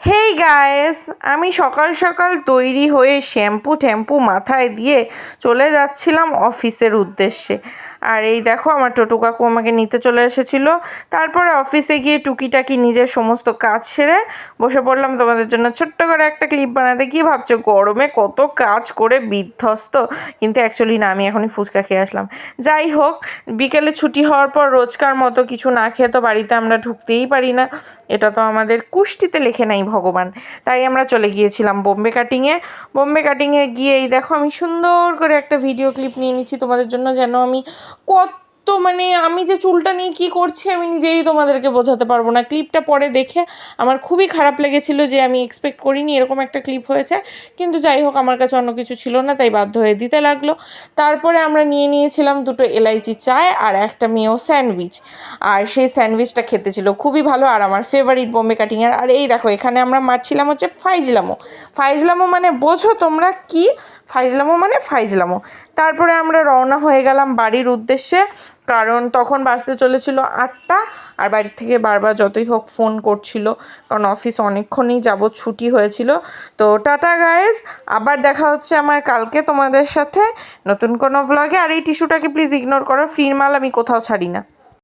হেই guys, আমি সকাল সকাল তৈরি হয়ে শ্যাম্পু ট্যাম্পু মাথায় দিয়ে চলে যাচ্ছিলাম অফিসের উদ্দেশ্যে। আর এই দেখো আমার টোটো কাকু আমাকে নিতে চলে এসেছিলো। তারপরে অফিসে গিয়ে টুকিটাকি নিজের সমস্ত কাজ সেরে বসে পড়লাম তোমাদের জন্য ছোট্ট করে একটা ক্লিপ বানাতে। কি ভাবছো গরমে কত কাজ করে বিধ্বস্ত, কিন্তু অ্যাকচুয়ালি না, আমি এখনই ফুচকা খেয়ে আসলাম। যাই হোক, বিকেলে ছুটি হওয়ার পর রোজকার মতো কিছু না খেয়ে তো বাড়িতে আমরা ঢুকতেই পারি না, এটা তো আমাদের কুষ্টিতে লেখে নাই ভগবান। তাই আমরা চলে গিয়েছিলাম বোম্বে কাটিংয়ে গিয়ে এই দেখো আমি সুন্দর করে একটা ভিডিও ক্লিপ নিয়ে নিচ্ছি তোমাদের জন্য, যেন আমি আমি যে চুলটা নিয়ে কী করছি আমি নিজেই তোমাদেরকে বোঝাতে পারবো না। ক্লিপটা পরে দেখে আমার খুবই খারাপ লেগেছিল যে আমি এক্সপেক্ট করিনি এরকম একটা ক্লিপ হয়েছে, কিন্তু যাই হোক আমার কাছে অন্য কিছু ছিল না, তাই বাধ্য হয়ে দিতে লাগলো। তারপরে আমরা নিয়েছিলাম 2 এলাইচি চায় আর একটা মেয়ো স্যান্ডউইচ, আর সেই স্যান্ডউইচটা খেতে ছিল খুবই ভালো আর আমার ফেভারিট বোম্বে কাটিংয়ের। আর এই দেখো এখানে আমরা মারছিলাম হচ্ছে ফাইজলামো মানে বোঝো তোমরা কি ফাইজলামো। তারপরে আমরা রওনা হয়ে গেলাম বাড়ির উদ্দেশ্যে, কারণ তখন বাসতে চলেছিল 8টা, আর বাড়ির থেকে বারবার যতই হোক ফোন করছিল, কারণ অফিস অনেকক্ষণই যাবৎ ছুটি হয়েছিল। তো টাটা গাইজ, আবার দেখা হচ্ছে আমার কালকে তোমাদের সাথে নতুন কোনো ব্লগে। আর এই টিস্যুটাকে প্লিজ ইগনোর করো, ফ্রির মাল আমি কোথাও ছাড়ি না।